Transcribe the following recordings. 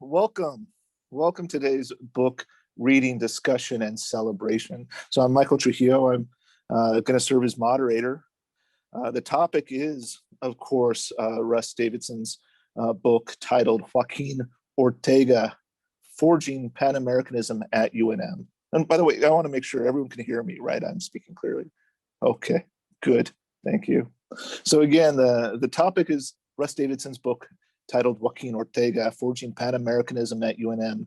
welcome. Welcome to today's book reading discussion and celebration. So I'm Michael Trujillo. I'm going to serve as moderator. The topic is, of course, Russ Davidson's book titled Joaquín Ortega, Forging Pan-Americanism at UNM. And by the way, I want to make sure everyone can hear me, right? I'm speaking clearly. Okay, good. Thank you. So again, the topic is Russ Davidson's book titled Joaquín Ortega, Forging Pan-Americanism at UNM.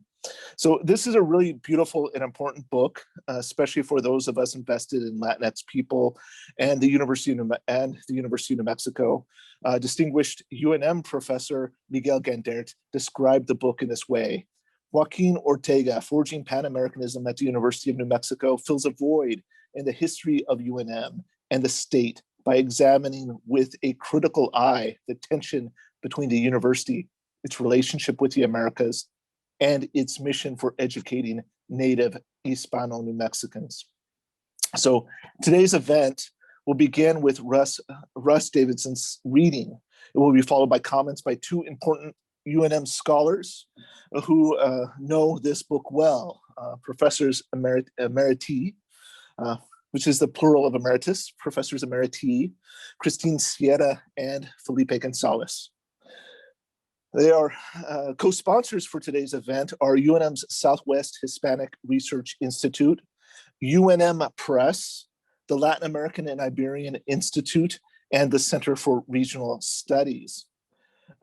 So this is a really beautiful and important book, especially for those of us invested in Latinx people and the University of New Mexico. Distinguished UNM professor Miguel Gandert described the book in this way. Joaquín Ortega, Forging Pan-Americanism at the University of New Mexico, fills a void in the history of UNM and the state by examining with a critical eye the tension between the university, its relationship with the Americas, and its mission for educating native Hispano-New Mexicans. So today's event will begin with Russ Davidson's reading. It will be followed by comments by two important UNM scholars who know this book well, professors emeriti, which is the plural of emeritus, professors emeriti, Christine Sierra and Felipe Gonzalez. They are co-sponsors for today's event are UNM's Southwest Hispanic Research Institute, UNM Press, the Latin American and Iberian Institute, and the Center for Regional Studies.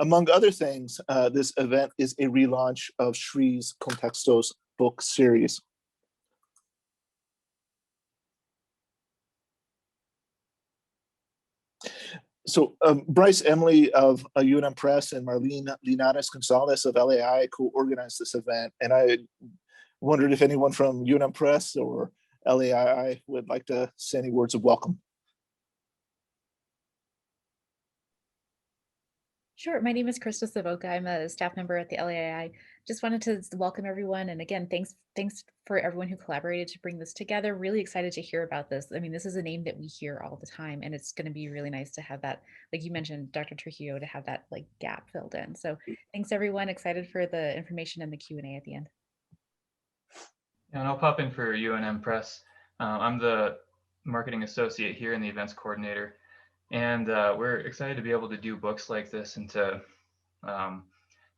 Among other things, this event is a relaunch of Shree's Contextos book series. So Bryce Emily of UNM Press and Marlene Linares Gonzalez of LAI co-organized this event. And I wondered if anyone from UNM Press or LAI would like to say any words of welcome. Sure. My name is Krista Savoca. I'm a staff member at the LAI. Just wanted to welcome everyone. And again, thanks for everyone who collaborated to bring this together. Really excited to hear about this. I mean, this is a name that we hear all the time, and it's going to be really nice to have that, like you mentioned, Dr. Trujillo, to have that like gap filled in. So thanks everyone. Excited for the information and the Q&A at the end. Yeah, and I'll pop in for UNM Press. I'm the marketing associate here and the events coordinator. And we're excited to be able to do books like this and to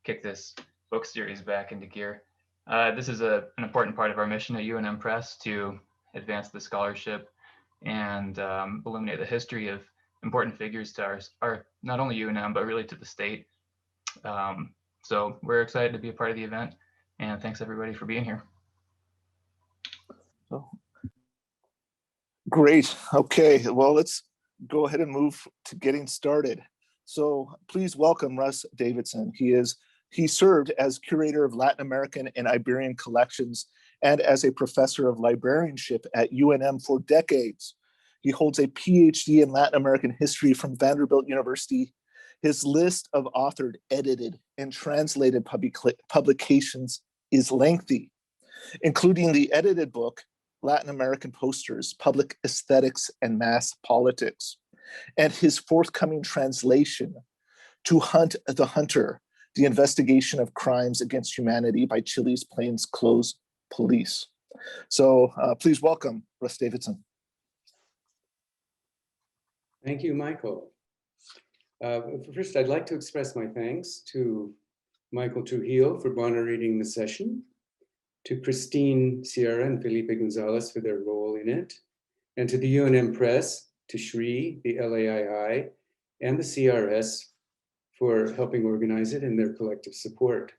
kick this book series back into gear. This is an important part of our mission at UNM Press to advance the scholarship and illuminate the history of important figures to our not only UNM, but really to the state. So we're excited to be a part of the event, and thanks everybody for being here. Oh. Great. Okay, well, let's go ahead and move to getting started. So please welcome Russ Davidson. He served as curator of Latin American and Iberian collections and as a professor of librarianship at UNM for decades. He holds a PhD in Latin American history from Vanderbilt University. His list of authored, edited, and translated publications is lengthy, including the edited book, Latin American Posters, Public Aesthetics and Mass Politics, and his forthcoming translation, To Hunt the Hunter, The Investigation of Crimes Against Humanity by Chile's Plainclothes Police. So please welcome Russ Davidson. Thank you, Michael. First, I'd like to express my thanks to Michael Trujillo for moderating the session, to Christine Sierra and Felipe Gonzalez for their role in it, and to the UNM Press, to Shree, the LAII, and the CRS for helping organize it and their collective support.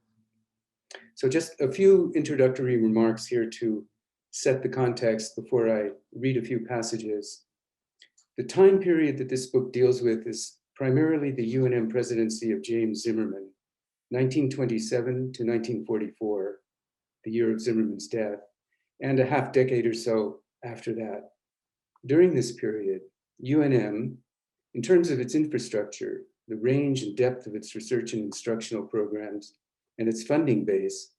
So just a few introductory remarks here to set the context before I read a few passages. The time period that this book deals with is primarily the UNM presidency of James Zimmerman, 1927 to 1944. The year of Zimmerman's death, and a half decade or so after that. During this period, UNM, in terms of its infrastructure, the range and depth of its research and instructional programs, and its funding base,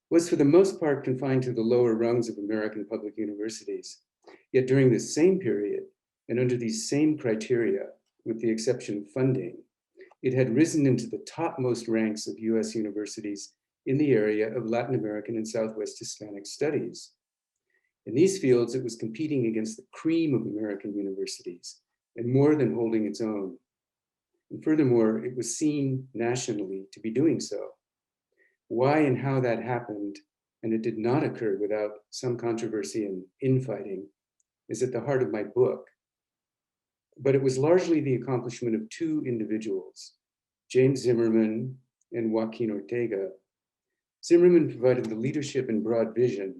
was for the most part confined to the lower rungs of American public universities. Yet during this same period, and under these same criteria, with the exception of funding, it had risen into the topmost ranks of US universities in the area of Latin American and Southwest Hispanic studies. In these fields, it was competing against the cream of American universities and more than holding its own. And furthermore, it was seen nationally to be doing so. Why and how that happened, and it did not occur without some controversy and infighting, is at the heart of my book. But it was largely the accomplishment of two individuals, James Zimmerman and Joaquín Ortega. Zimmerman provided the leadership and broad vision,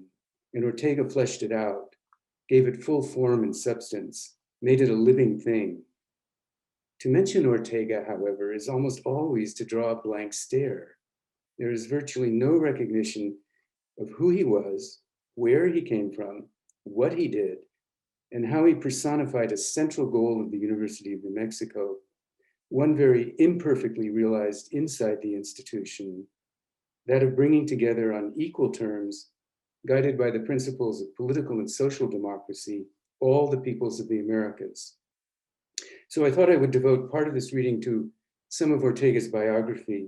and Ortega fleshed it out, gave it full form and substance, made it a living thing. To mention Ortega, however, is almost always to draw a blank stare. There is virtually no recognition of who he was, where he came from, what he did, and how he personified a central goal of the University of New Mexico, one very imperfectly realized inside the institution, that of bringing together on equal terms, guided by the principles of political and social democracy, all the peoples of the Americas. So I thought I would devote part of this reading to some of Ortega's biography,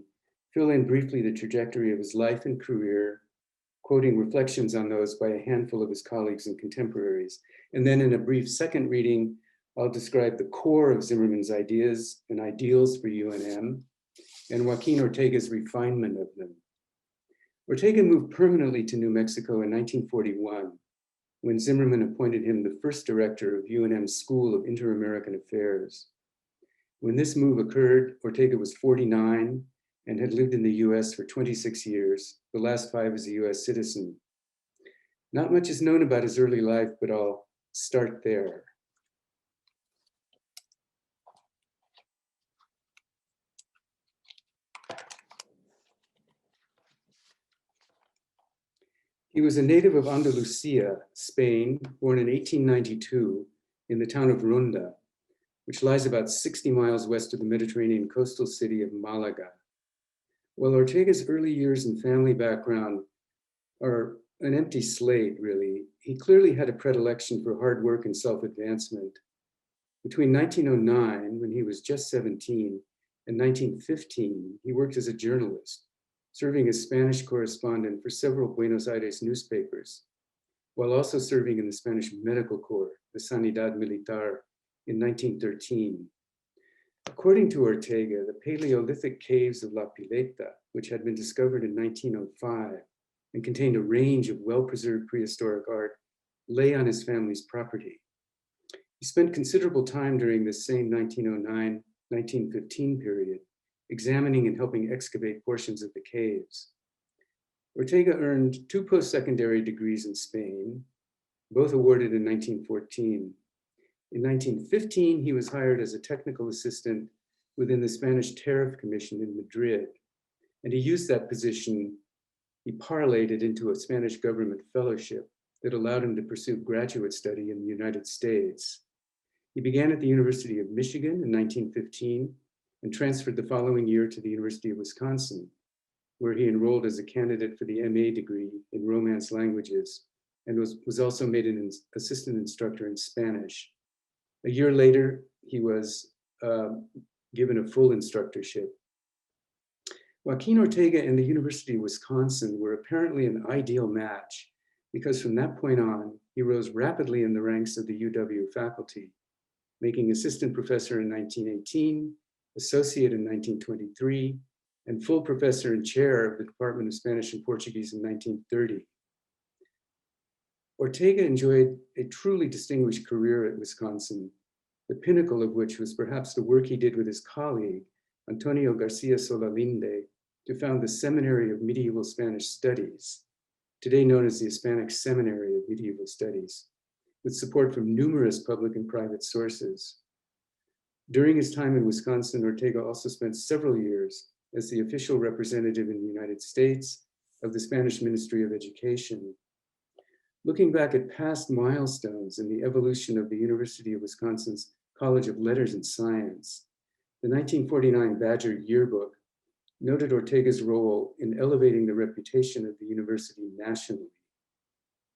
fill in briefly the trajectory of his life and career, quoting reflections on those by a handful of his colleagues and contemporaries. And then in a brief second reading, I'll describe the core of Zimmerman's ideas and ideals for UNM and Joaquín Ortega's refinement of them. Ortega moved permanently to New Mexico in 1941, when Zimmerman appointed him the first director of UNM's School of Inter-American Affairs. When this move occurred, Ortega was 49 and had lived in the US for 26 years, the last 5 as a US citizen. Not much is known about his early life, but I'll start there. He was a native of Andalusia, Spain, born in 1892 in the town of Ronda, which lies about 60 miles west of the Mediterranean coastal city of Malaga. While Ortega's early years and family background are an empty slate, really, he clearly had a predilection for hard work and self-advancement. Between 1909, when he was just 17, and 1915, he worked as a journalist, serving as Spanish correspondent for several Buenos Aires newspapers, while also serving in the Spanish Medical Corps, the Sanidad Militar, in 1913. According to Ortega, the Paleolithic caves of La Pileta, which had been discovered in 1905 and contained a range of well-preserved prehistoric art, lay on his family's property. He spent considerable time during this same 1909-1915 period, examining and helping excavate portions of the caves. Ortega earned 2 post-secondary degrees in Spain, both awarded in 1914. In 1915, he was hired as a technical assistant within the Spanish Tariff Commission in Madrid, and he used that position, he parlayed it into a Spanish government fellowship that allowed him to pursue graduate study in the United States. He began at the University of Michigan in 1915 and transferred the following year to the University of Wisconsin, where he enrolled as a candidate for the MA degree in Romance languages and was also made an assistant instructor in Spanish. A year later, he was given a full instructorship. Joaquín Ortega and the University of Wisconsin were apparently an ideal match because from that point on, he rose rapidly in the ranks of the UW faculty, making assistant professor in 1918, associate in 1923, and full professor and chair of the Department of Spanish and Portuguese in 1930. Ortega enjoyed a truly distinguished career at Wisconsin, the pinnacle of which was perhaps the work he did with his colleague, Antonio Garcia Solalinde, to found the Seminary of Medieval Spanish Studies, today known as the Hispanic Seminary of Medieval Studies, with support from numerous public and private sources. During his time in Wisconsin, Ortega also spent several years as the official representative in the United States of the Spanish Ministry of Education. Looking back at past milestones in the evolution of the University of Wisconsin's College of Letters and Science, the 1949 Badger Yearbook noted Ortega's role in elevating the reputation of the university nationally.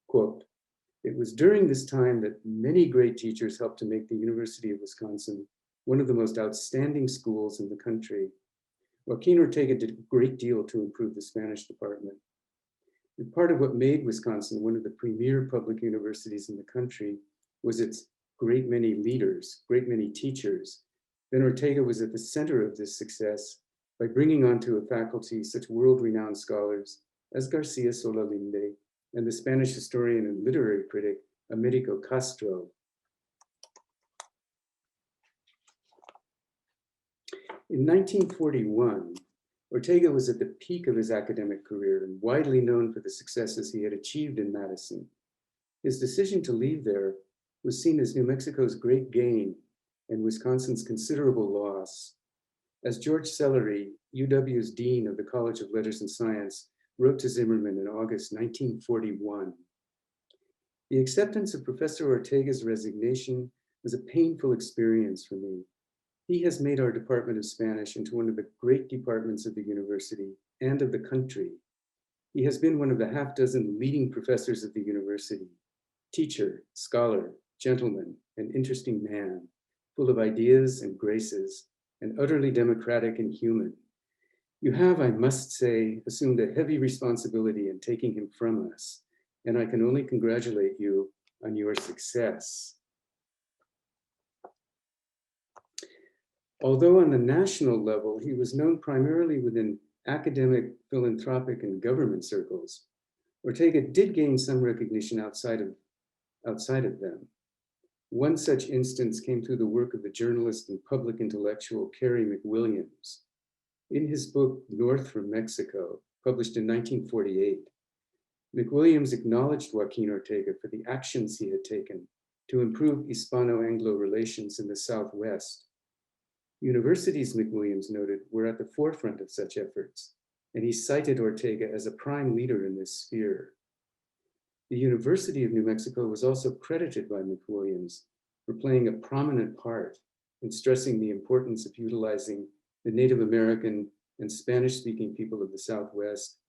Quote, "It was during this time that many great teachers helped to make the University of Wisconsin one of the most outstanding schools in the country. Joaquín Ortega did a great deal to improve the Spanish department. And part of what made Wisconsin one of the premier public universities in the country was its great many leaders, great many teachers. Then Ortega was at the center of this success by bringing onto a faculty such world-renowned scholars as Garcia Solalinde and the Spanish historian and literary critic Americo Castro. In 1941, Ortega was at the peak of his academic career and widely known for the successes he had achieved in Madison. His decision to leave there was seen as New Mexico's great gain and Wisconsin's considerable loss. As George Sellery, UW's dean of the College of Letters and Science, wrote to Zimmerman in August 1941, "The acceptance of Professor Ortega's resignation was a painful experience for me. He has made our Department of Spanish into one of the great departments of the university and of the country. He has been one of the half-dozen leading professors of the university, teacher, scholar, gentleman, and interesting man, full of ideas and graces, and utterly democratic and human. You have, I must say, assumed a heavy responsibility in taking him from us, and I can only congratulate you on your success." Although on the national level, he was known primarily within academic, philanthropic, and government circles, Ortega did gain some recognition outside of them. One such instance came through the work of the journalist and public intellectual Carey McWilliams. In his book, North from Mexico, published in 1948, McWilliams acknowledged Joaquín Ortega for the actions he had taken to improve Hispano-Anglo relations in the Southwest. Universities, McWilliams noted, were at the forefront of such efforts, and he cited Ortega as a prime leader in this sphere. The University of New Mexico was also credited by McWilliams for playing a prominent part in stressing the importance of utilizing the Native American and Spanish-speaking people of the Southwest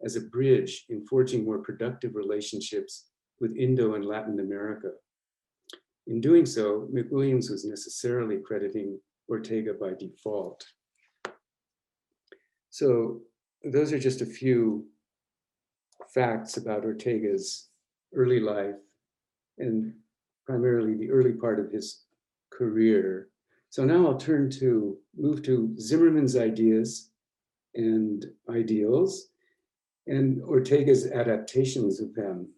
as a bridge in forging more productive relationships with Indo and Latin America. In doing so, McWilliams was necessarily crediting Ortega by default. So those are just a few facts about Ortega's early life and primarily the early part of his career. So now I'll move to Zimmerman's ideas and ideals and Ortega's adaptations of them.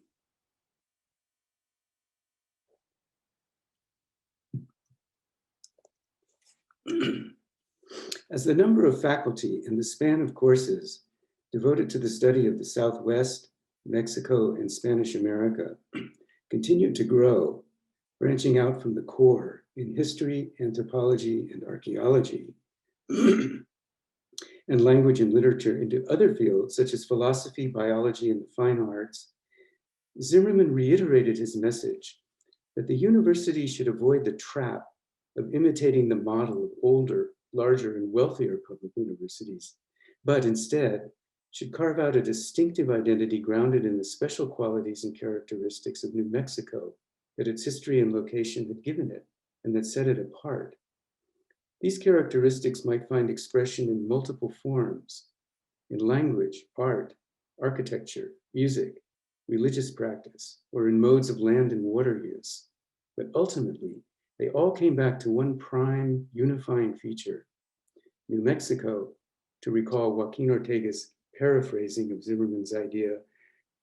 As the number of faculty and the span of courses devoted to the study of the Southwest, Mexico, and Spanish America continued to grow, branching out from the core in history, anthropology, and archaeology, and language and literature into other fields such as philosophy, biology, and the fine arts, Zimmerman reiterated his message that the university should avoid the trap of imitating the model of older, larger, and wealthier public universities, but instead should carve out a distinctive identity grounded in the special qualities and characteristics of New Mexico that its history and location had given it and that set it apart. These characteristics might find expression in multiple forms, in language, art, architecture, music, religious practice, or in modes of land and water use. But ultimately, they all came back to one prime unifying feature: New Mexico, to recall Joaquín Ortega's paraphrasing of Zimmerman's idea,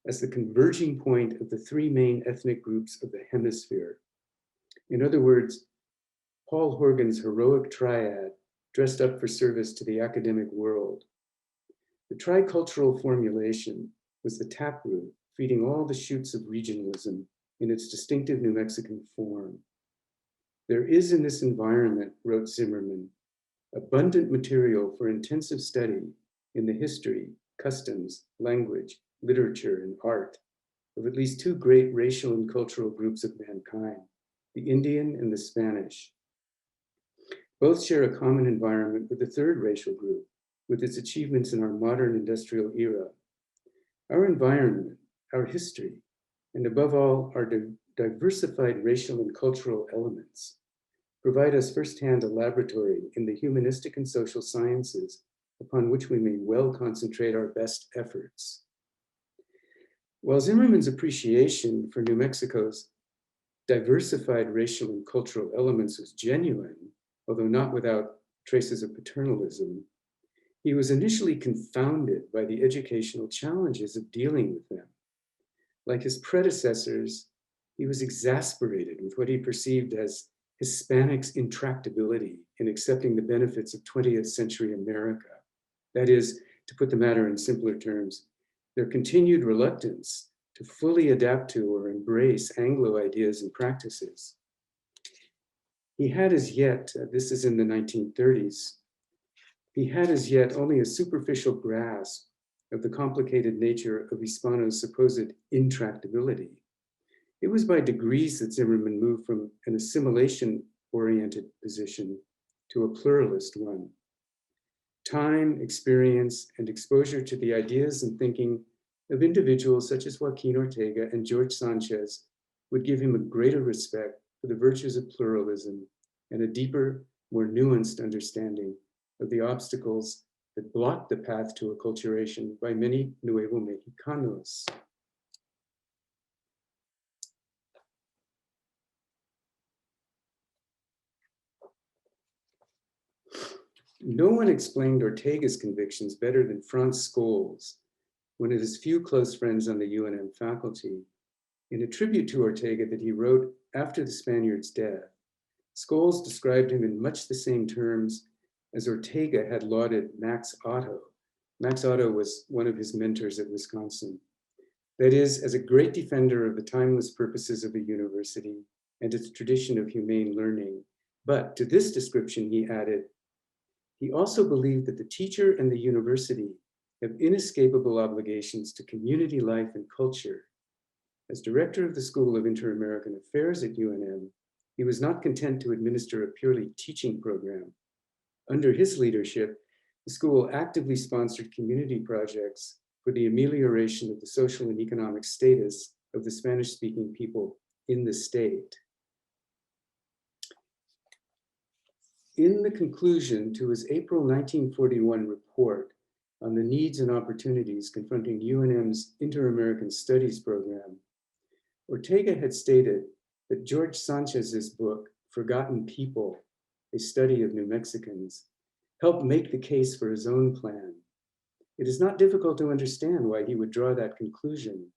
as the converging point of the three main ethnic groups of the hemisphere. In other words, Paul Horgan's heroic triad dressed up for service to the academic world. The tricultural formulation was the taproot feeding all the shoots of regionalism in its distinctive New Mexican form. There is in this environment, wrote Zimmerman, abundant material for intensive study in the history, customs, language, literature, and art of at least two great racial and cultural groups of mankind, the Indian and the Spanish. Both share a common environment with the third racial group, with its achievements in our modern industrial era. Our environment, our history, and above all, our diversified racial and cultural elements provide us firsthand a laboratory in the humanistic and social sciences upon which we may well concentrate our best efforts. While Zimmerman's appreciation for New Mexico's diversified racial and cultural elements was genuine, although not without traces of paternalism, he was initially confounded by the educational challenges of dealing with them. Like his predecessors, he was exasperated with what he perceived as Hispanics' intractability in accepting the benefits of 20th century America. That is, to put the matter in simpler terms, their continued reluctance to fully adapt to or embrace Anglo ideas and practices. He had as yet, this is in the 1930s, he had as yet only a superficial grasp of the complicated nature of Hispano's supposed intractability. It was by degrees that Zimmerman moved from an assimilation-oriented position to a pluralist one. Time, experience, and exposure to the ideas and thinking of individuals such as Joaquín Ortega and George Sanchez would give him a greater respect for the virtues of pluralism and a deeper, more nuanced understanding of the obstacles that blocked the path to acculturation by many Nuevo Mexicanos. No one explained Ortega's convictions better than Franz Scholes, one of his few close friends on the UNM faculty. In a tribute to Ortega that he wrote after the Spaniard's death, Scholes described him in much the same terms as Ortega had lauded Max Otto. Max Otto was one of his mentors at Wisconsin. That is, as a great defender of the timeless purposes of the university and its tradition of humane learning. But to this description, he added, he also believed that the teacher and the university have inescapable obligations to community life and culture. As director of the School of Inter-American Affairs at UNM, he was not content to administer a purely teaching program. Under his leadership, the school actively sponsored community projects for the amelioration of the social and economic status of the Spanish-speaking people in the state. In the conclusion to his April 1941 report on the needs and opportunities confronting UNM's Inter-American Studies program, Ortega had stated that George Sanchez's book, Forgotten People, A Study of New Mexicans, helped make the case for his own plan. It is not difficult to understand why he would draw that conclusion.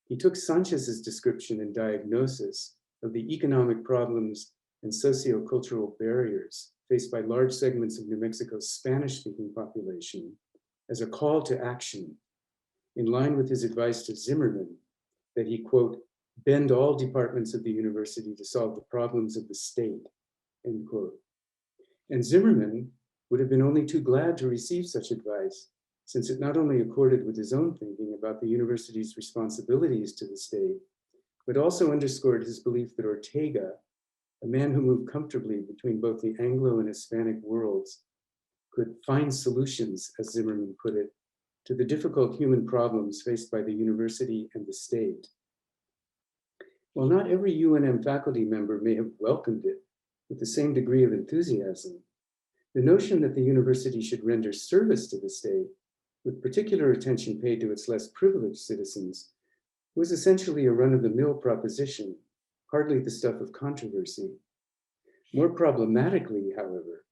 He took Sanchez's description and diagnosis of the economic problems and socio-cultural barriers faced by large segments of New Mexico's Spanish-speaking population as a call to action, in line with his advice to Zimmerman that he, quote, bend all departments of the university to solve the problems of the state, end quote. And Zimmerman would have been only too glad to receive such advice, since it not only accorded with his own thinking about the university's responsibilities to the state, but also underscored his belief that Ortega, a man who moved comfortably between both the Anglo and Hispanic worlds, could find solutions, as Zimmerman put it, to the difficult human problems faced by the university and the state. While not every UNM faculty member may have welcomed it with the same degree of enthusiasm, the notion that the university should render service to the state, with particular attention paid to its less privileged citizens, was essentially a run-of-the-mill proposition, hardly the stuff of controversy. More problematically, however,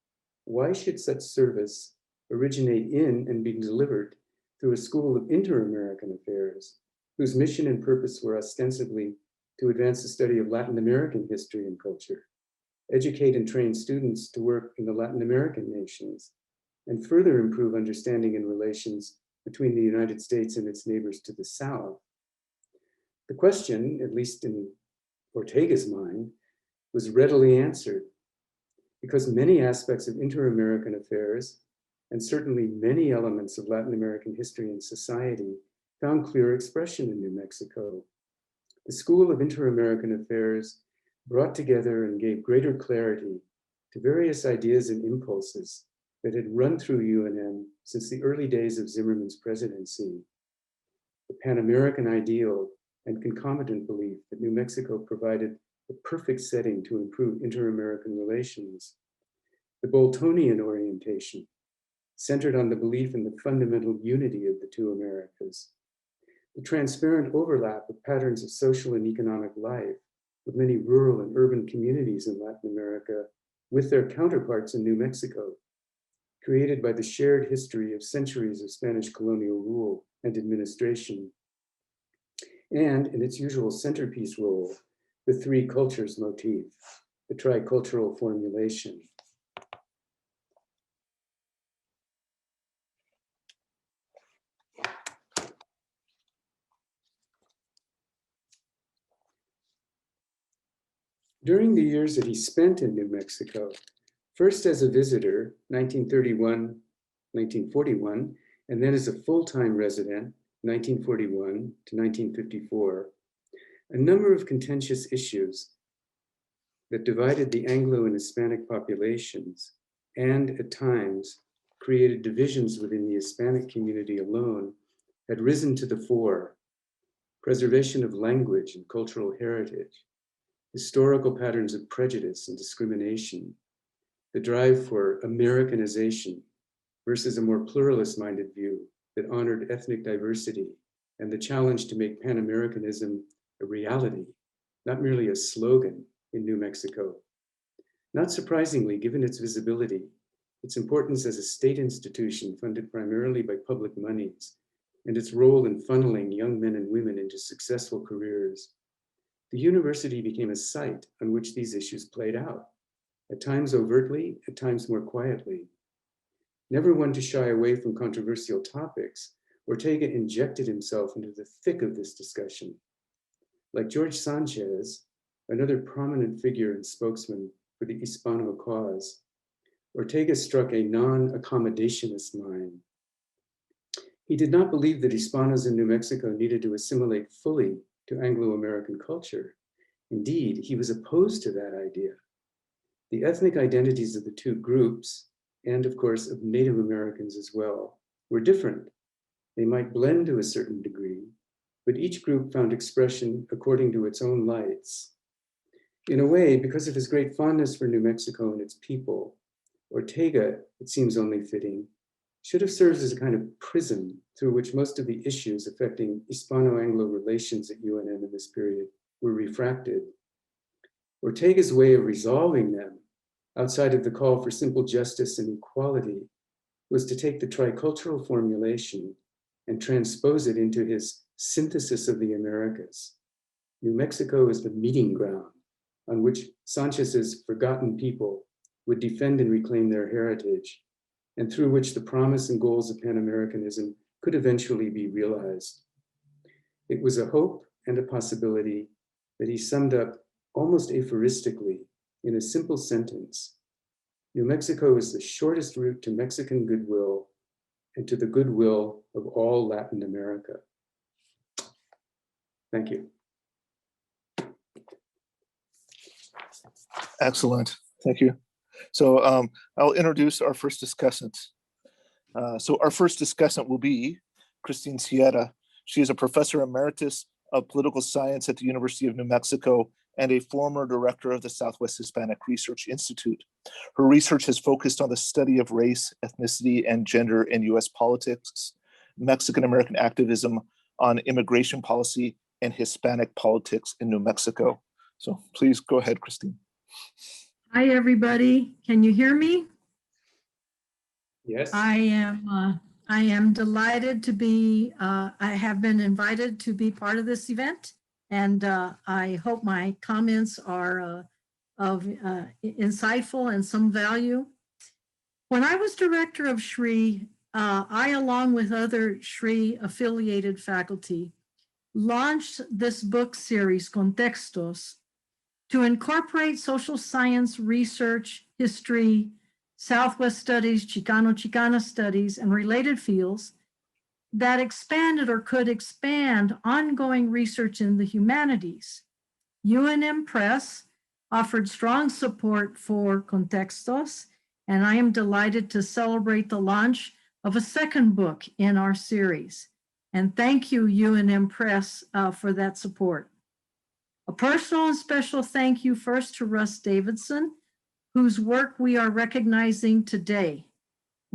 why should such service originate in and be delivered through a school of Inter-American Affairs, whose mission and purpose were ostensibly to advance the study of Latin American history and culture, educate and train students to work in the Latin American nations, and further improve understanding and relations between the United States and its neighbors to the south? The question, at least in Ortega's mind, was readily answered, because many aspects of Inter-American affairs, and certainly many elements of Latin American history and society, found clear expression in New Mexico. The School of Inter-American Affairs brought together and gave greater clarity to various ideas and impulses that had run through UNM since the early days of Zimmerman's presidency. The Pan-American ideal and concomitant belief that New Mexico provided the perfect setting to improve inter-American relations. The Boltonian orientation centered on the belief in the fundamental unity of the two Americas. The transparent overlap of patterns of social and economic life with many rural and urban communities in Latin America with their counterparts in New Mexico, created by the shared history of centuries of Spanish colonial rule and administration, and in its usual centerpiece role, the three cultures motif, the tricultural formulation. During the years that he spent in New Mexico, first as a visitor, 1931, 1941, and then as a full-time resident, 1941 to 1954, a number of contentious issues that divided the Anglo and Hispanic populations and at times created divisions within the Hispanic community alone had risen to the fore. Preservation of language and cultural heritage, historical patterns of prejudice and discrimination, the drive for Americanization versus a more pluralist-minded view that honored ethnic diversity, and the challenge to make Pan-Americanism a reality, not merely a slogan in New Mexico. Not surprisingly, given its visibility, its importance as a state institution funded primarily by public monies, and its role in funneling young men and women into successful careers, the university became a site on which these issues played out, at times overtly, at times more quietly. Never one to shy away from controversial topics, Ortega injected himself into the thick of this discussion. Like George Sanchez, another prominent figure and spokesman for the Hispano cause, Ortega struck a non-accommodationist line. He did not believe that Hispanos in New Mexico needed to assimilate fully to Anglo-American culture. Indeed, he was opposed to that idea. The ethnic identities of the two groups, and of course of Native Americans as well, were different. They might blend to a certain degree, but each group found expression according to its own lights. In a way, because of his great fondness for New Mexico and its people, Ortega, it seems only fitting, should have served as a kind of prism through which most of the issues affecting Hispano-Anglo relations at UNM in this period were refracted. Ortega's way of resolving them, outside of the call for simple justice and equality, was to take the tricultural formulation and transpose it into his synthesis of the Americas. New Mexico is the meeting ground on which Sanchez's forgotten people would defend and reclaim their heritage, and through which the promise and goals of Pan-Americanism could eventually be realized. It was a hope and a possibility that he summed up almost aphoristically in a simple sentence. New Mexico is the shortest route to Mexican goodwill and to the goodwill of all Latin America. Thank you. Excellent, thank you. So I'll introduce our first discussant. So our first discussant will be Christine Sierra. She is a professor emeritus of political science at the University of New Mexico and a former director of the Southwest Hispanic Research Institute. Her research has focused on the study of race, ethnicity, and gender in US politics, Mexican-American activism on immigration policy, and Hispanic politics in New Mexico. So please go ahead, Christine. Hi, everybody. Can you hear me? Yes. I am delighted to be, I have been invited to be part of this event, and I hope my comments are insightful and some value. When I was director of SRI, I, along with other SRI affiliated faculty, launched this book series, Contextos, to incorporate social science research, history, Southwest studies, Chicano-Chicana studies, and related fields that expanded or could expand ongoing research in the humanities. UNM Press offered strong support for Contextos, and I am delighted to celebrate the launch of a second book in our series. And thank you, UNM Press, for that support. A personal and special thank you first to Russ Davidson, whose work we are recognizing today.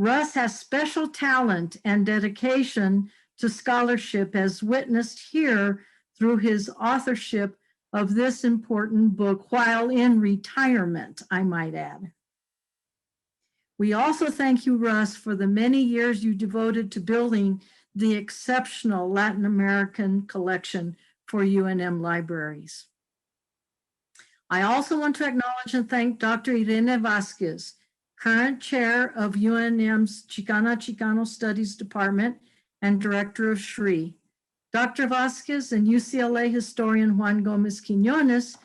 Russ has special talent and dedication to scholarship, as witnessed here through his authorship of this important book while in retirement, I might add. We also thank you, Russ, for the many years you devoted to building the exceptional Latin American collection for UNM libraries. I also want to acknowledge and thank Dr. Irene Vasquez, current chair of UNM's Chicano Studies Department and director of SRI. Dr. Vasquez and UCLA historian Juan Gomez Quinones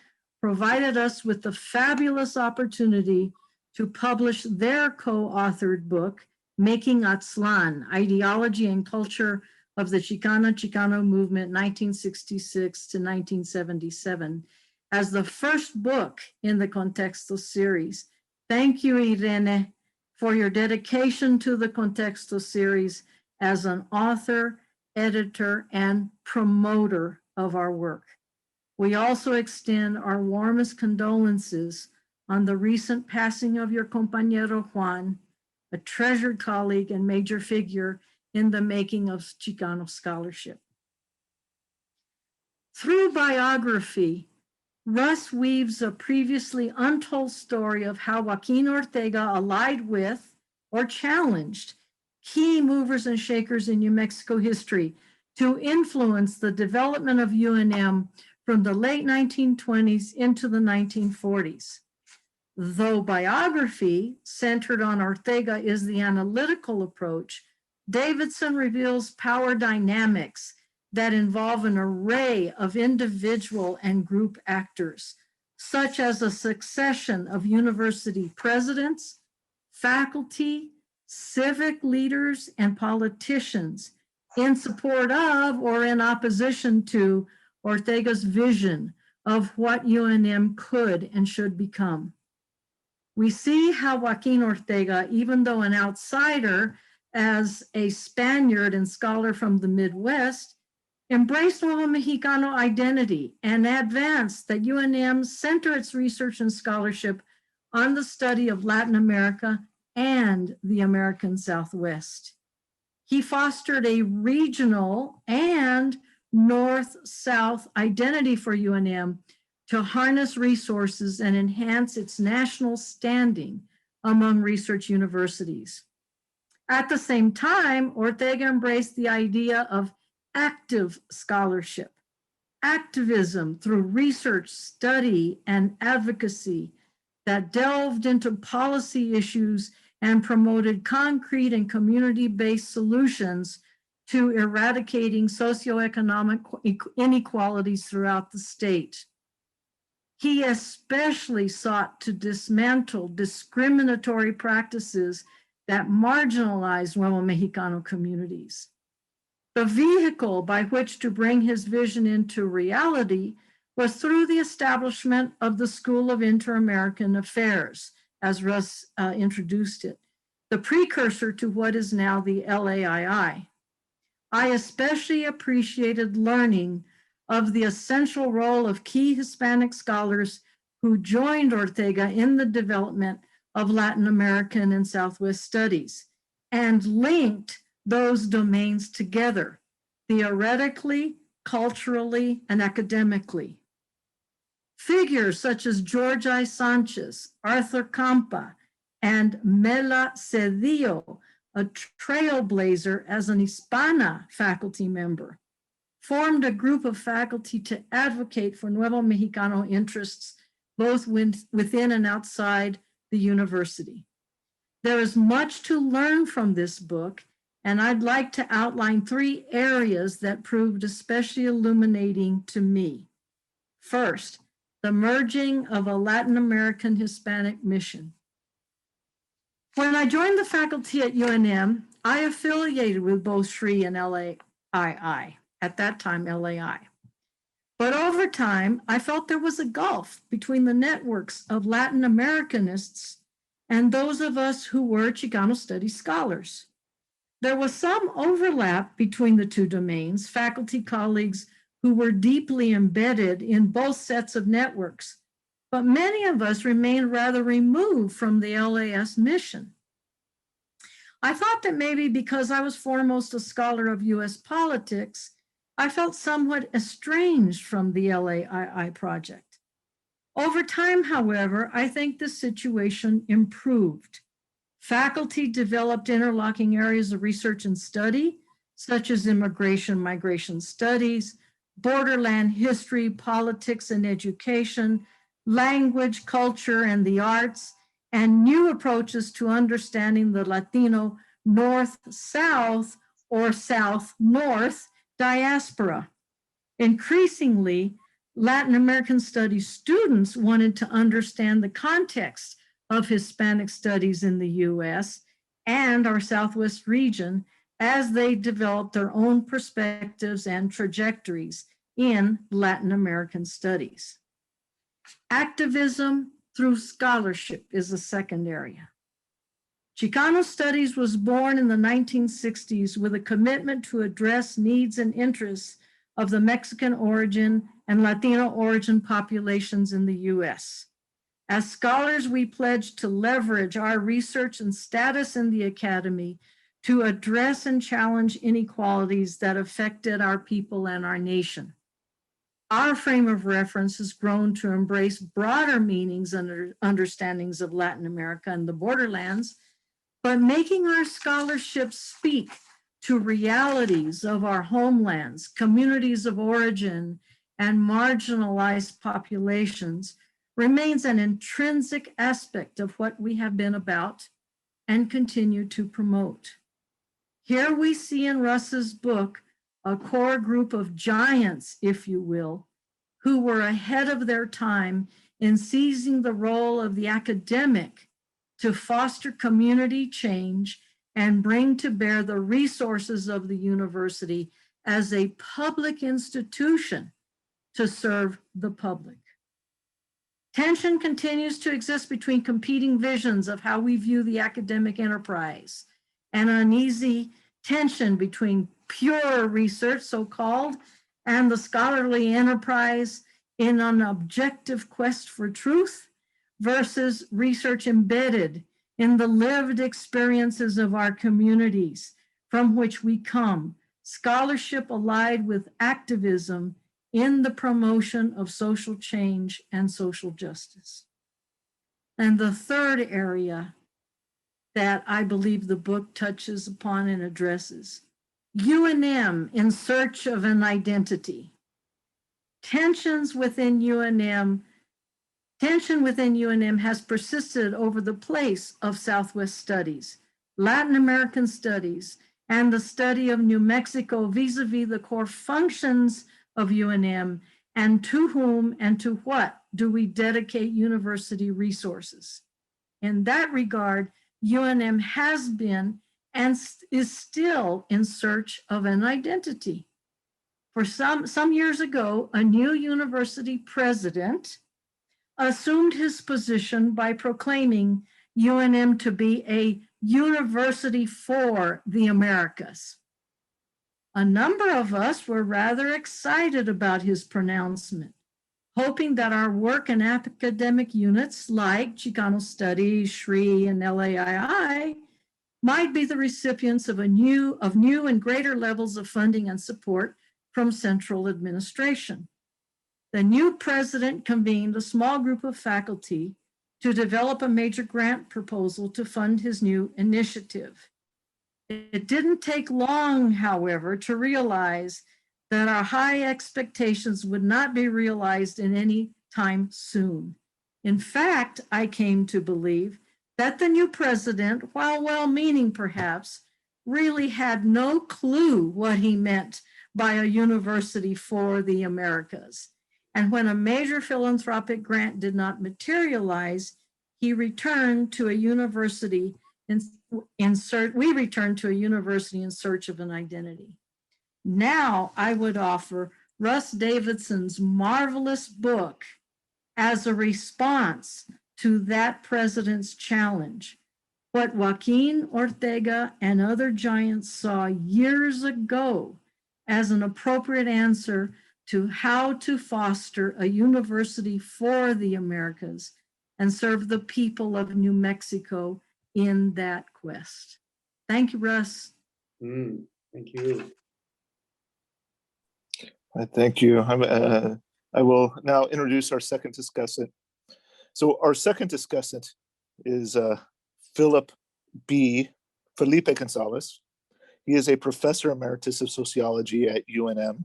provided us with the fabulous opportunity to publish their co-authored book, Making Atzlan, Ideology and Culture of the Chicano Movement, 1966 to 1977, as the first book in the Contexto series. Thank you, Irene, for your dedication to the Contexto series as an author, editor, and promoter of our work. We also extend our warmest condolences on the recent passing of your compañero Juan, a treasured colleague and major figure in the making of Chicano scholarship. Through biography, Russ weaves a previously untold story of how Joaquín Ortega allied with or challenged key movers and shakers in New Mexico history to influence the development of UNM from the late 1920s into the 1940s. Though biography centered on Ortega is the analytical approach, Davidson reveals power dynamics that involve an array of individual and group actors, such as a succession of university presidents, faculty, civic leaders, and politicians in support of or in opposition to Ortega's vision of what UNM could and should become. We see how Joaquín Ortega, even though an outsider as a Spaniard and scholar from the Midwest, embraced Nuevo Mexicano identity and advanced that UNM center its research and scholarship on the study of Latin America and the American Southwest. He fostered a regional and North-South identity for UNM to harness resources and enhance its national standing among research universities. At the same time, Ortega embraced the idea of active scholarship, activism through research, study, and advocacy that delved into policy issues and promoted concrete and community-based solutions to eradicating socioeconomic inequalities throughout the state. He especially sought to dismantle discriminatory practices that marginalize Nuevo Mexicano communities. The vehicle by which to bring his vision into reality was through the establishment of the School of Inter-American Affairs, as Russ introduced it, the precursor to what is now the LAII. I especially appreciated learning of the essential role of key Hispanic scholars who joined Ortega in the development of Latin American and Southwest studies and linked those domains together, theoretically, culturally, and academically. Figures such as George I. Sanchez, Arthur Campa, and Mela Cedillo, a trailblazer as an Hispana faculty member, formed a group of faculty to advocate for Nuevo Mexicano interests, both within and outside the university. There is much to learn from this book, and I'd like to outline 3 areas that proved especially illuminating to me. First, the merging of a Latin American Hispanic mission. When I joined the faculty at UNM, I affiliated with both SRI and LAII, at that time LAI. But over time, I felt there was a gulf between the networks of Latin Americanists and those of us who were Chicano studies scholars. There was some overlap between the 2 domains, faculty colleagues who were deeply embedded in both sets of networks, but many of us remained rather removed from the LAS mission. I thought that maybe because I was foremost a scholar of US politics, I felt somewhat estranged from the LAII project. Over time, however, I think the situation improved. Faculty developed interlocking areas of research and study, such as immigration, migration studies, borderland history, politics and education, language, culture, and the arts, and new approaches to understanding the Latino North-South or South-North diaspora. Increasingly, Latin American studies students wanted to understand the context of Hispanic studies in the US and our Southwest region as they developed their own perspectives and trajectories in Latin American studies. Activism through scholarship is the second area. Chicano Studies was born in the 1960s with a commitment to address needs and interests of the Mexican origin and Latino origin populations in the US. As scholars, we pledged to leverage our research and status in the academy to address and challenge inequalities that affected our people and our nation. Our frame of reference has grown to embrace broader meanings and understandings of Latin America and the borderlands, but making our scholarship speak to realities of our homelands, communities of origin, and marginalized populations remains an intrinsic aspect of what we have been about and continue to promote. Here we see in Russ's book a core group of giants, if you will, who were ahead of their time in seizing the role of the academic to foster community change and bring to bear the resources of the university as a public institution to serve the public. Tension continues to exist between competing visions of how we view the academic enterprise, and uneasy tension between pure research, so-called, and the scholarly enterprise in an objective quest for truth versus research embedded in the lived experiences of our communities from which we come, scholarship allied with activism in the promotion of social change and social justice. And the third area that I believe the book touches upon and addresses, UNM in search of an identity. Tension within UNM has persisted over the place of Southwest studies, Latin American studies, and the study of New Mexico vis-a-vis the core functions of UNM, and to whom and to what do we dedicate university resources. In that regard, UNM has been and is still in search of an identity. For some years ago, a new university president assumed his position by proclaiming UNM to be a university for the Americas. A number of us were rather excited about his pronouncement, hoping that our work in academic units like Chicano Studies, SRI, and LAII might be the recipients of new and greater levels of funding and support from central administration. The new president convened a small group of faculty to develop a major grant proposal to fund his new initiative. It didn't take long, however, to realize that our high expectations would not be realized in any time soon. In fact, I came to believe that the new president, while well-meaning perhaps, really had no clue what he meant by a university for the Americas. And when a major philanthropic grant did not materialize, he returned to a university we returned to a university in search of an identity. Now I would offer Russ Davidson's marvelous book as a response to that president's challenge. What Joaquín Ortega and other giants saw years ago as an appropriate answer to how to foster a university for the Americas and serve the people of New Mexico in that quest. Thank you, Russ. Thank you. Thank you. I will now introduce our second discussant. So our second discussant is Felipe Gonzalez. He is a professor emeritus of sociology at UNM.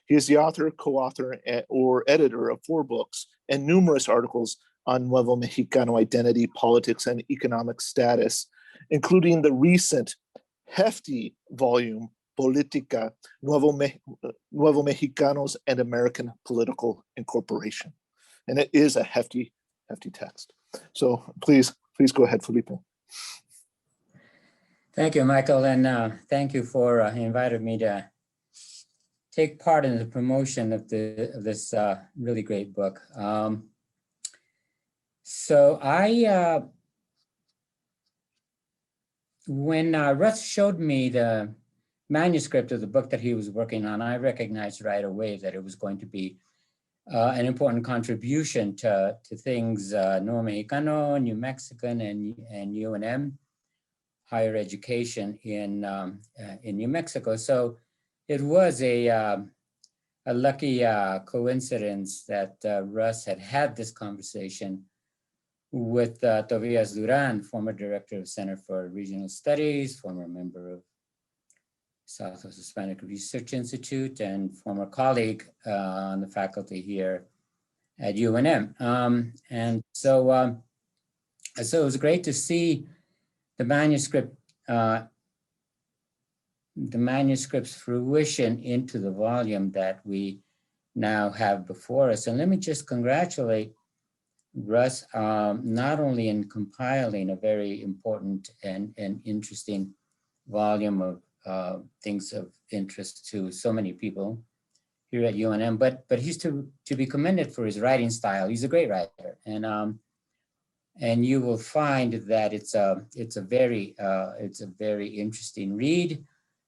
He is the author, co-author, or editor of 4 books and numerous articles on Nuevo Mexicano identity, politics, and economic status, including the recent hefty volume, Política, Nuevo Mexicanos and American Political Incorporation. And it is a hefty text. So please go ahead, Felipe. Thank you, Michael, and thank you for inviting me to take part in the promotion of this really great book. So when Russ showed me the manuscript of the book that he was working on, I recognized right away that it was going to be an important contribution to things Nuevo Mexicano, New Mexican, and UNM, higher education in New Mexico. So it was a lucky coincidence that Russ had this conversation with Tobias Duran, former director of Center for Regional Studies, former member of Southwest Hispanic Research Institute, and former colleague on the faculty here at UNM. And so it was great to see the manuscript's fruition into the volume that we now have before us. And let me just congratulate Russ, not only in compiling a very important and interesting volume of things of interest to so many people here at UNM, but he's to be commended for his writing style. He's a great writer, and you will find that it's a very interesting read.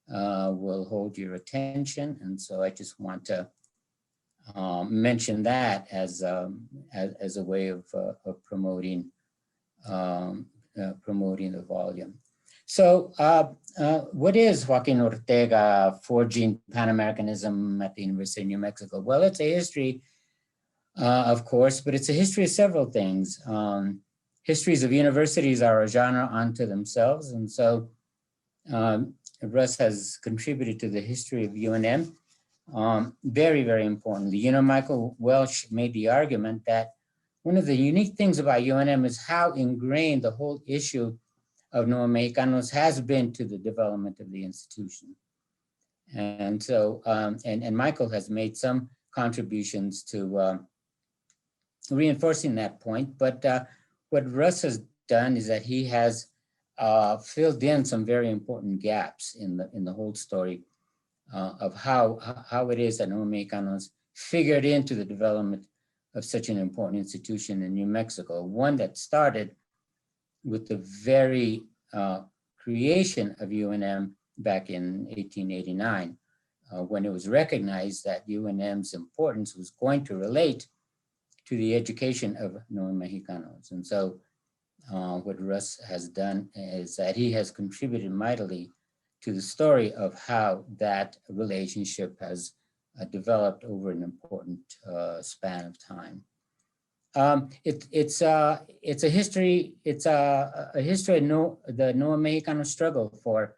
Will hold your attention, and so I just want to mention that as a way of promoting the volume. So what is Joaquín Ortega forging Pan-Americanism at the University of New Mexico? Well, it's a history, of course, but it's a history of several things. Histories of universities are a genre unto themselves, and so Russ has contributed to the history of UNM. Very, very importantly, Michael Welch made the argument that one of the unique things about UNM is how ingrained the whole issue of Nuevo Mexicanos has been to the development of the institution. And so, and Michael has made some contributions to reinforcing that point, but what Russ has done is that he has filled in some very important gaps in the whole story of how it is that Nuevo Mexicanos figured into the development of such an important institution in New Mexico, one that started with the very creation of UNM back in 1889, when it was recognized that UNM's importance was going to relate to the education of Nuevo Mexicanos. And so what Russ has done is that he has contributed mightily to the story of how that relationship has developed over an important span of time. It's a history. It's a history of the Nuevo Mexicano struggle for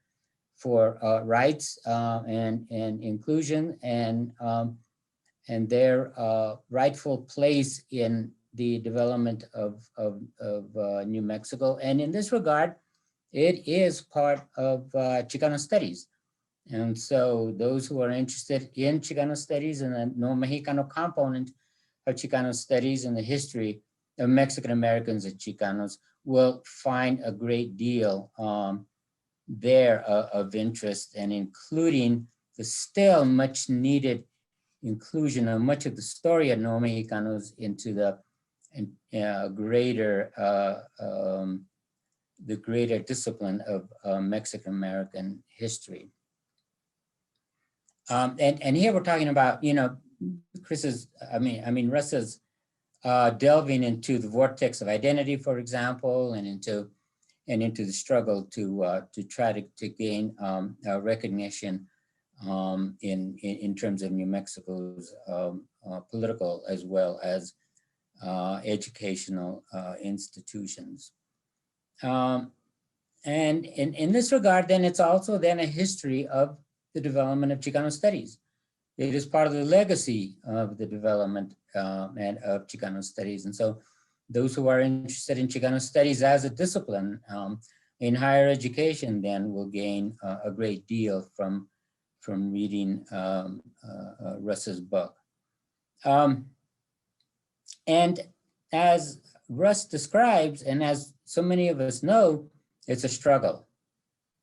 rights and inclusion and their rightful place in the development of New Mexico. And in this regard, it is part of Chicano studies. And so those who are interested in Chicano studies and the Nuevo Mexicano component of Chicano studies and the history of Mexican Americans and Chicanos will find a great deal there of interest, and including the still much needed inclusion of much of the story of Nuevo Mexicanos into the greater discipline of Mexican American history. And here we're talking about, Russ is delving into the vortex of identity, for example, and into and into the struggle to try to gain recognition in terms of New Mexico's political as well as educational institutions. And in this regard, then it's also then a history of the development of Chicano studies. It is part of the legacy of the development and of Chicano studies. And so those who are interested in Chicano studies as a discipline in higher education then will gain a great deal from reading Russ's book. And as Russ describes, and as so many of us know, it's a struggle.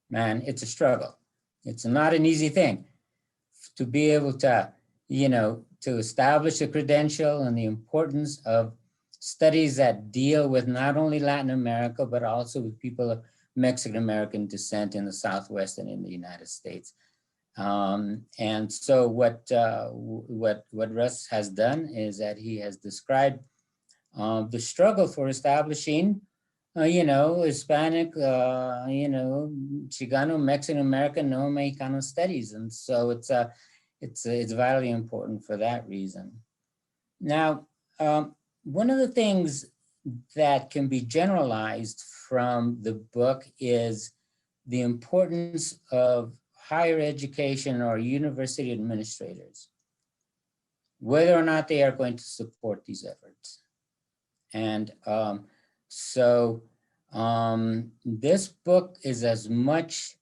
Man, it's a struggle. It's not an easy thing to be able to, to establish a credential and the importance of studies that deal with not only Latin America, but also with people of Mexican-American descent in the Southwest and in the United States. And so what Russ has done is that he has described the struggle for establishing, Hispanic, Chicano, Mexican-American, no Mexicano studies. And so it's vitally important for that reason. Now, one of the things that can be generalized from the book is the importance of higher education or university administrators, whether or not they are going to support these efforts. And this book is as much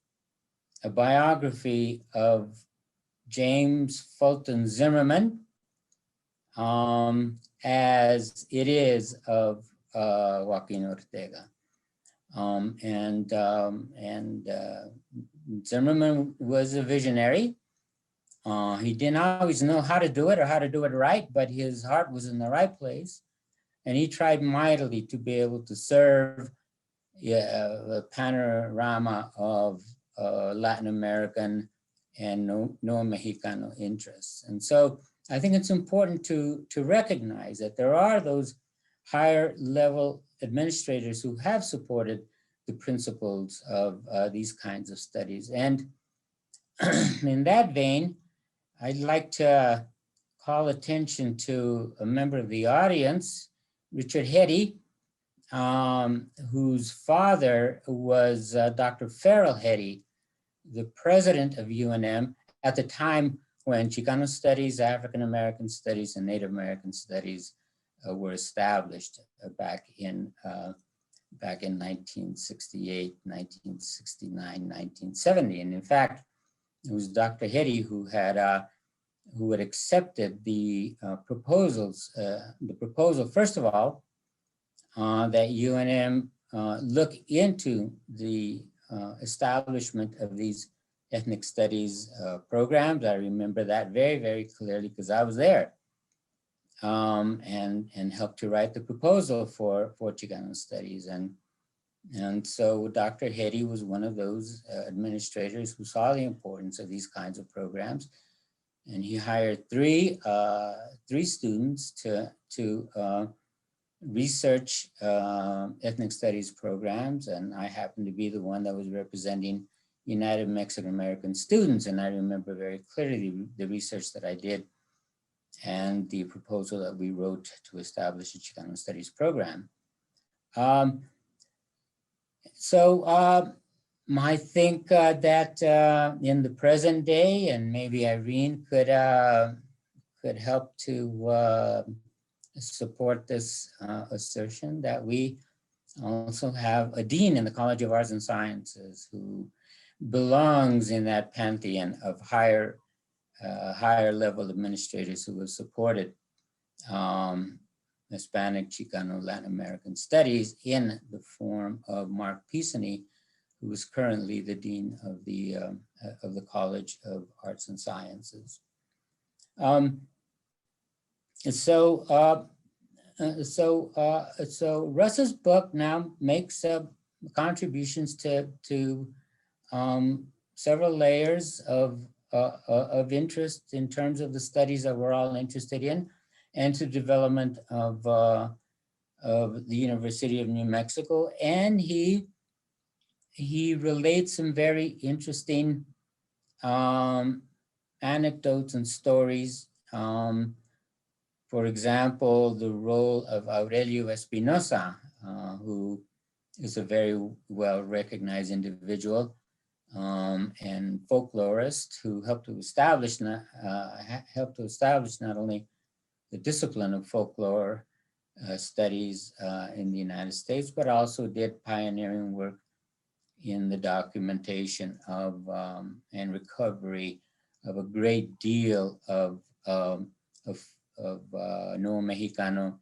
a biography of James Fulton Zimmerman as it is of Joaquín Ortega. Zimmerman was a visionary. He didn't always know how to do it or how to do it right, but his heart was in the right place. And he tried mightily to be able to serve a panorama of Latin American and no Mexicano interests. And so I think it's important to recognize that there are those higher level administrators who have supported the principles of these kinds of studies. And in that vein, I'd like to call attention to a member of the audience, Richard Hetty, whose father was Dr. Farrell Hetty, the president of UNM at the time when Chicano studies, African American studies, and Native American studies were established back in 1968, 1969, 1970. And in fact, it was Dr. Hetty who had accepted the proposal, first of all, that UNM look into the establishment of these ethnic studies programs. I remember that very, very clearly because I was there and helped to write the proposal for Chicano studies. And so Dr. Hetty was one of those administrators who saw the importance of these kinds of programs. And he hired three students to research ethnic studies programs. And I happened to be the one that was representing United Mexican American students. And I remember very clearly the research that I did and the proposal that we wrote to establish a Chicano studies program. I think that in the present day, and maybe Irene could help to support this assertion, that we also have a dean in the College of Arts and Sciences who belongs in that pantheon of higher level administrators who have supported Hispanic, Chicano, Latin American studies in the form of Mark Pisani, who is currently the dean of the College of Arts and Sciences. So Russ's book now makes contributions to several layers of interest in terms of the studies that we're all interested in, and to development of the University of New Mexico. And he he relates some very interesting anecdotes and stories. For example, the role of Aurelio Espinosa, who is a very well-recognized individual and folklorist who helped to establish not only the discipline of folklore studies in the United States, but also did pioneering work in the documentation of and recovery of a great deal of Nuevo Mexicano,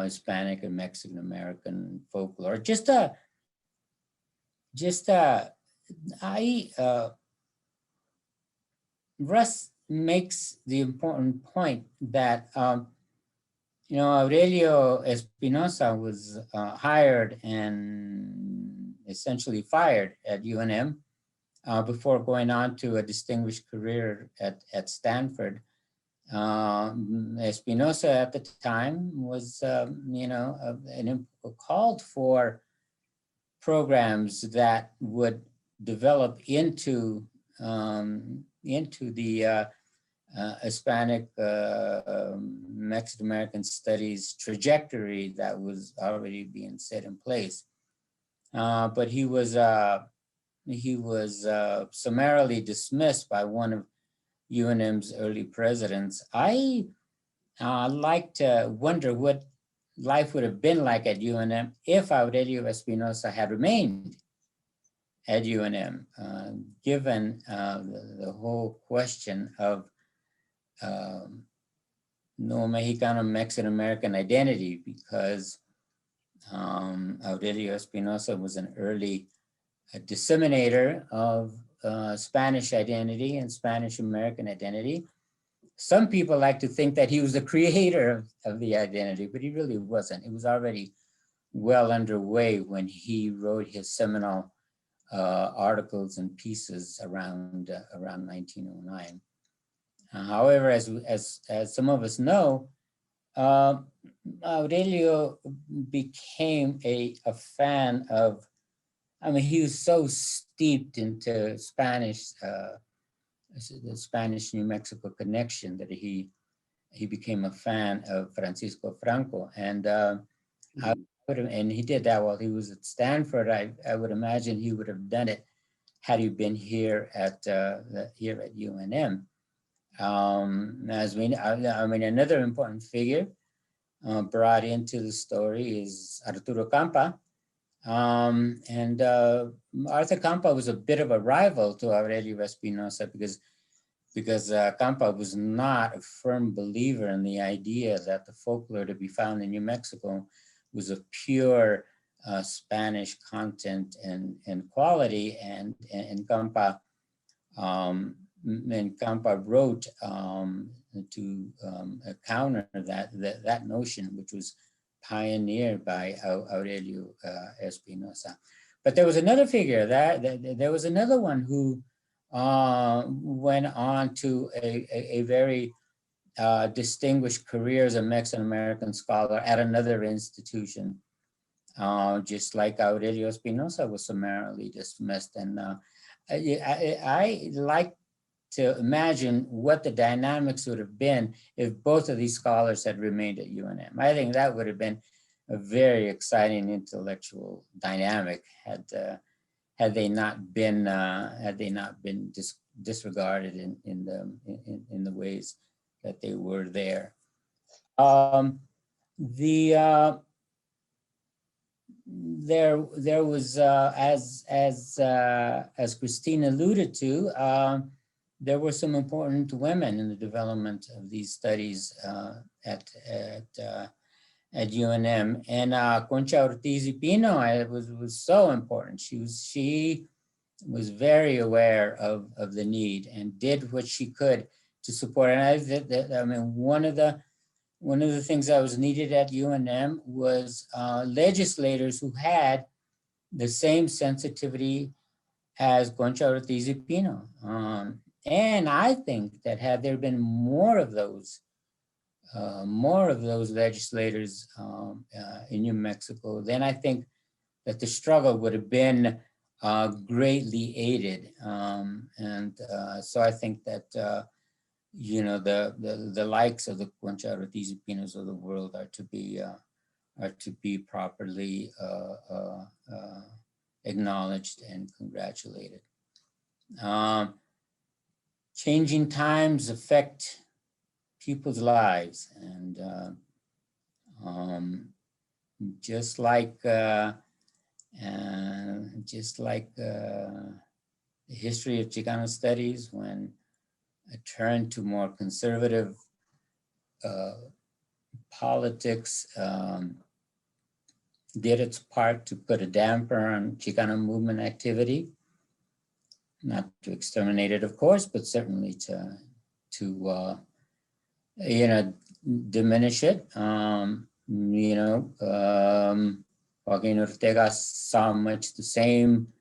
Hispanic and Mexican American folklore. Russ makes the important point that Aurelio Espinosa was hired and essentially fired at UNM before going on to a distinguished career at Stanford. Espinosa at the time was, called for programs that would develop into the Hispanic Mexican American studies trajectory that was already being set in place. But he was summarily dismissed by one of UNM's early presidents. I like to wonder what life would have been like at UNM if Aurelio Espinosa had remained at UNM, given the whole question of Nuevo Mexicano Mexican American identity, because Aurelio Espinosa was an early disseminator of Spanish identity and Spanish American identity. Some people like to think that he was the creator of the identity, but he really wasn't. It was already well underway when he wrote his seminal articles and pieces around 1909. However, as some of us know, Aurelio became a fan of, he was so steeped into Spanish, the Spanish New Mexico connection, that he became a fan of Francisco Franco. And and he did that while he was at Stanford. I would imagine he would have done it had he been here at UNM. Another important figure brought into the story is Arturo Campa. Arthur Campa was a bit of a rival to Aurelio Espinosa because Campa was not a firm believer in the idea that the folklore to be found in New Mexico was of pure Spanish content and quality, and Campa wrote to counter that notion, which was pioneered by Aurelio Espinosa. But there was another figure, there was another one who went on to a very distinguished career as a Mexican American scholar at another institution, just like Aurelio Espinosa was summarily dismissed. And I like to imagine what the dynamics would have been if both of these scholars had remained at UNM. I think that would have been a very exciting intellectual dynamic had they not been disregarded in the ways that they were there. There was as Christine alluded to, there were some important women in the development of these studies at UNM, and Concha Ortiz y Pino was so important. She was very aware of the need and did what she could to support. And one of the things that was needed at UNM was legislators who had the same sensitivity as Concha Ortiz y Pino. And I think that had there been more of those legislators in New Mexico, then I think that the struggle would have been greatly aided. So I think that, you know, the likes of the Concha Ortiz Pinos of the world are to be properly acknowledged and congratulated. Changing times affect people's lives, and just like the history of Chicano studies, when a turn to more conservative politics did its part to put a damper on Chicano movement activity, not to exterminate it, of course, but certainly to you know, diminish it. You know, Joaquín Ortega saw much the same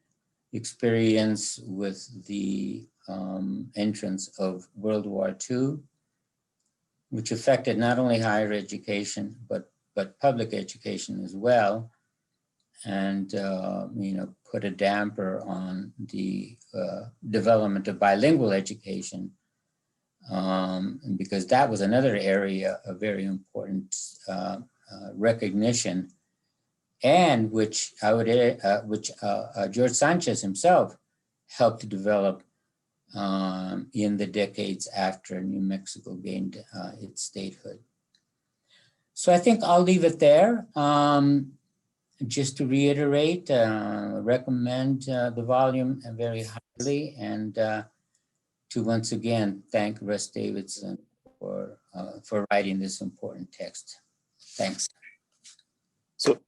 experience with the entrance of World War II, which affected not only higher education, but public education as well, and you know, put a damper on the development of bilingual education, because that was another area of very important recognition, and which George Sanchez himself helped to develop in the decades after New Mexico gained its statehood. So I think I'll leave it there. Just to reiterate, recommend the volume very highly, and to once again thank Russ Davidson for writing this important text. Thanks. So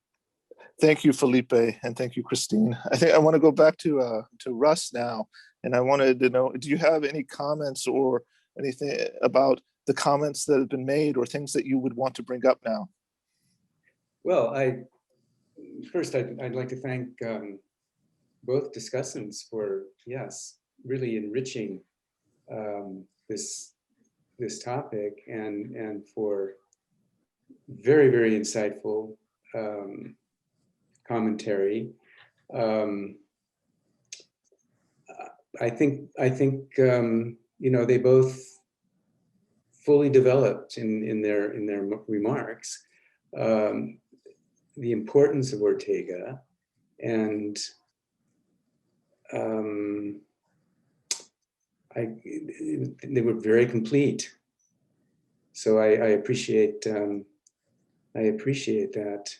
thank you, Felipe, and thank you, Christine. I think I want to go back to Russ now, and I wanted to know, do you have any comments or anything about the comments that have been made or things that you would want to bring up now? Well, first I'd like to thank both discussants for, yes, really enriching this topic, and for very, very insightful commentary. I think you know, they both fully developed in their remarks the importance of Ortega, and they were very complete. So I appreciate that.